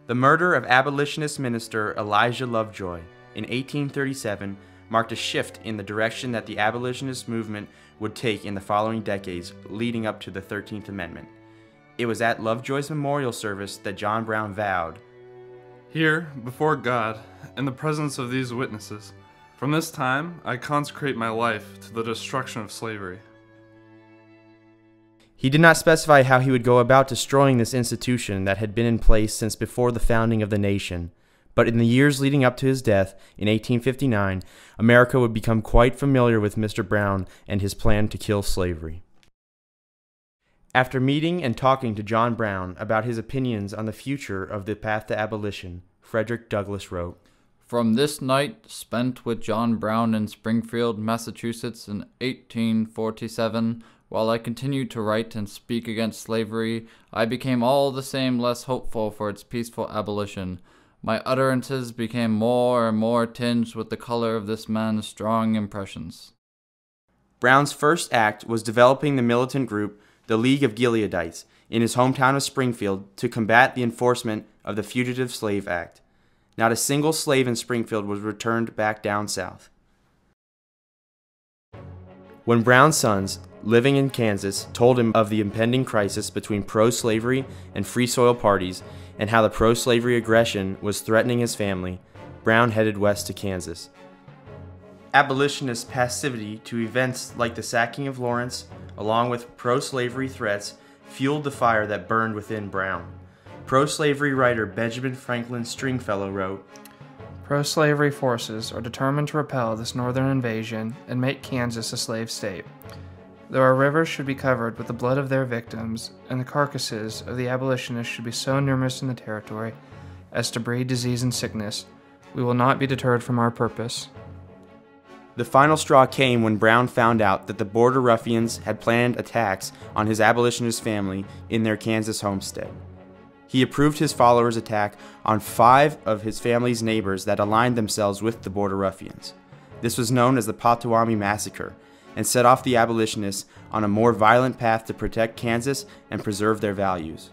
The murder of abolitionist minister Elijah Lovejoy in 1837 marked a shift in the direction that the abolitionist movement would take in the following decades leading up to the 13th Amendment. It was at Lovejoy's memorial service that John Brown vowed, "Here, before God, in the presence of these witnesses, from this time I consecrate my life to the destruction of slavery." He did not specify how he would go about destroying this institution that had been in place since before the founding of the nation, but in the years leading up to his death in 1859, America would become quite familiar with Mr. Brown and his plan to kill slavery. After meeting and talking to John Brown about his opinions on the future of the path to abolition, Frederick Douglass wrote, "From this night spent with John Brown in Springfield, Massachusetts in 1847, while I continued to write and speak against slavery, I became all the same less hopeful for its peaceful abolition. My utterances became more and more tinged with the color of this man's strong impressions." Brown's first act was developing the militant group, the League of Gileadites, in his hometown of Springfield to combat the enforcement of the Fugitive Slave Act. Not a single slave in Springfield was returned back down south. When Brown's sons, living in Kansas, told him of the impending crisis between pro-slavery and free soil parties and how the pro-slavery aggression was threatening his family, Brown headed west to Kansas. Abolitionist passivity to events like the sacking of Lawrence, along with pro-slavery threats, fueled the fire that burned within Brown. Pro-slavery writer Benjamin Franklin Stringfellow wrote, "Pro-slavery forces are determined to repel this northern invasion and make Kansas a slave state. Though our rivers should be covered with the blood of their victims, and the carcasses of the abolitionists should be so numerous in the territory as to breed disease and sickness, we will not be deterred from our purpose." The final straw came when Brown found out that the border ruffians had planned attacks on his abolitionist family in their Kansas homestead. He approved his followers' attack on 5 of his family's neighbors that aligned themselves with the border ruffians. This was known as the Potawatomi Massacre, and set off the abolitionists on a more violent path to protect Kansas and preserve their values.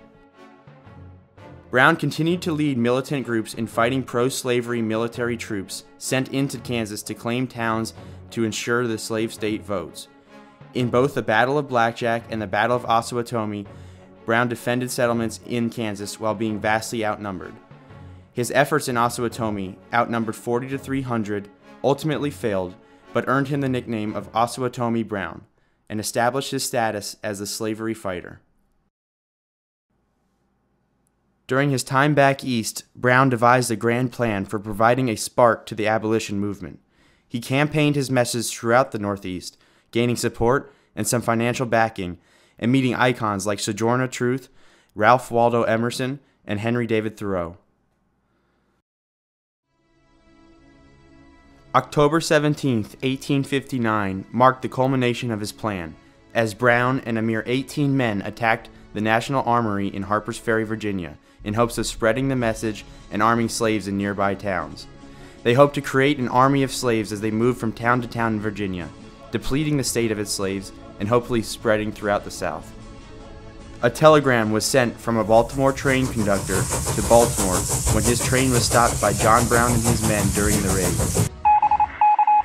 Brown continued to lead militant groups in fighting pro-slavery military troops sent into Kansas to claim towns to ensure the slave state votes. In both the Battle of Blackjack and the Battle of Osawatomie, Brown defended settlements in Kansas while being vastly outnumbered. His efforts in Osawatomie, outnumbered 40 to 300, ultimately failed, but earned him the nickname of Osawatomie Brown, and established his status as a slavery fighter. During his time back east, Brown devised a grand plan for providing a spark to the abolition movement. He campaigned his message throughout the Northeast, gaining support and some financial backing, and meeting icons like Sojourner Truth, Ralph Waldo Emerson, and Henry David Thoreau. October 17, 1859 marked the culmination of his plan, as Brown and a mere 18 men attacked the National Armory in Harpers Ferry, Virginia, in hopes of spreading the message and arming slaves in nearby towns. They hoped to create an army of slaves as they moved from town to town in Virginia, depleting the state of its slaves and hopefully spreading throughout the South. A telegram was sent from a Baltimore train conductor to Baltimore when his train was stopped by John Brown and his men during the raid.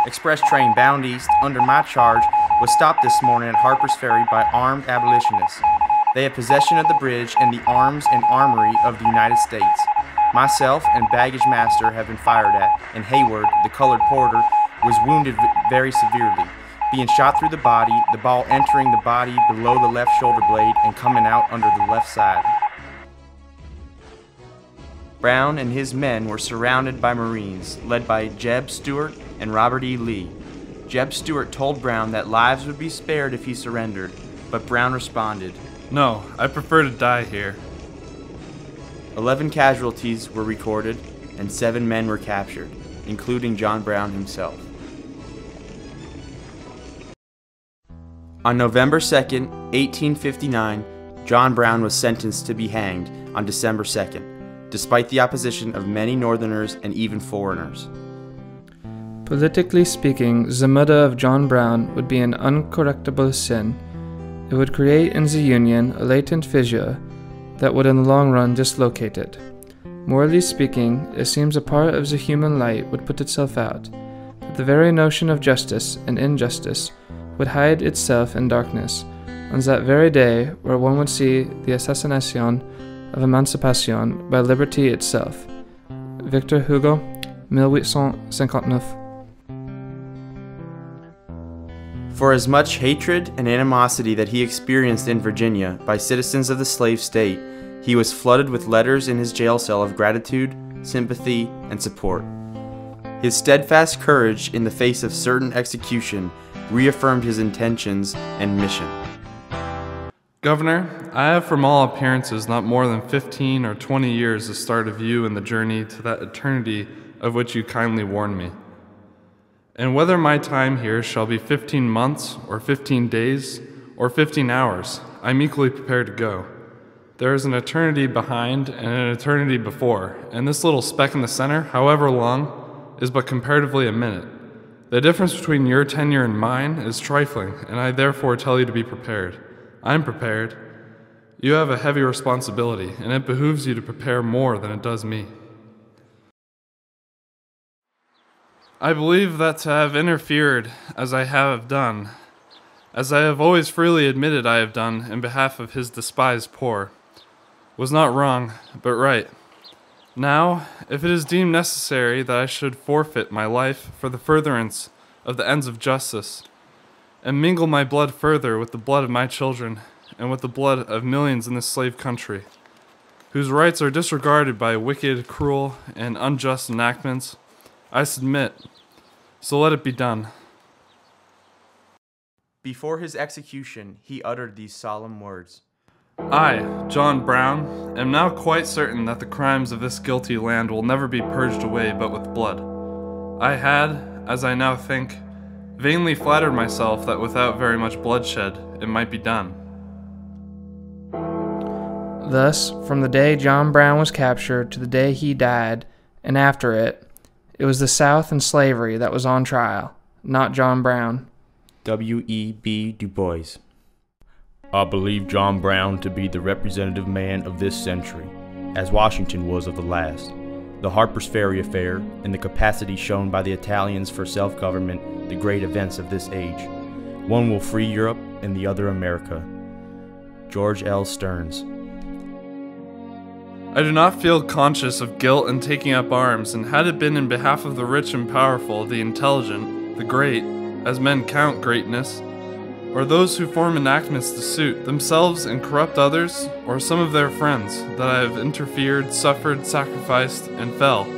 Express train bound east under my charge was stopped this morning at Harpers Ferry by armed abolitionists. They had possession of the bridge and the arms and armory of the United States. Myself and baggage master have been fired at, and Hayward, the colored porter, was wounded very severely, being shot through the body, the ball entering the body below the left shoulder blade and coming out under the left side. Brown and his men were surrounded by Marines, led by Jeb Stuart and Robert E. Lee. Jeb Stuart told Brown that lives would be spared if he surrendered, but Brown responded, "No, I prefer to die here." 11 casualties were recorded and 7 men were captured, including John Brown himself. On November 2, 1859, John Brown was sentenced to be hanged on December 2nd, despite the opposition of many Northerners and even foreigners. Politically speaking, the murder of John Brown would be an uncorrectable sin. It would create in the Union a latent fissure that would in the long run dislocate it. Morally speaking, it seems a part of the human light would put itself out, that the very notion of justice and injustice would hide itself in darkness, on that very day where one would see the assassination of emancipation by liberty itself. Victor Hugo, 1859. For as much hatred and animosity that he experienced in Virginia by citizens of the slave state, he was flooded with letters in his jail cell of gratitude, sympathy, and support. His steadfast courage in the face of certain execution reaffirmed his intentions and mission. Governor, I have from all appearances not more than 15 or 20 years the start of you in the journey to that eternity of which you kindly warned me. And whether my time here shall be 15 months, or 15 days, or 15 hours, I am equally prepared to go. There is an eternity behind and an eternity before, and this little speck in the center, however long, is but comparatively a minute. The difference between your tenure and mine is trifling, and I therefore tell you to be prepared. I am prepared. You have a heavy responsibility, and it behooves you to prepare more than it does me. I believe that to have interfered as I have done, as I have always freely admitted I have done in behalf of his despised poor, was not wrong, but right. Now, if it is deemed necessary that I should forfeit my life for the furtherance of the ends of justice, and mingle my blood further with the blood of my children, and with the blood of millions in this slave country, whose rights are disregarded by wicked, cruel, and unjust enactments, I submit. So let it be done. Before his execution, he uttered these solemn words. I, John Brown, am now quite certain that the crimes of this guilty land will never be purged away but with blood. I had, as I now think, vainly flattered myself that without very much bloodshed it might be done. Thus, from the day John Brown was captured to the day he died, and after it, it was the South and slavery that was on trial, not John Brown. W.E.B. Du Bois. I believe John Brown to be the representative man of this century, as Washington was of the last. The Harper's Ferry affair, and the capacity shown by the Italians for self-government, the great events of this age. One will free Europe, and the other America. George L. Stearns. I do not feel conscious of guilt in taking up arms, and had it been in behalf of the rich and powerful, the intelligent, the great, as men count greatness, or those who form enactments to suit themselves and corrupt others, or some of their friends, that I have interfered, suffered, sacrificed, and fell,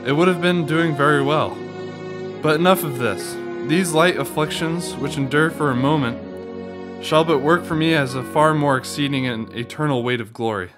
it would have been doing very well. But enough of this. These light afflictions, which endure for a moment, shall but work for me as a far more exceeding and eternal weight of glory.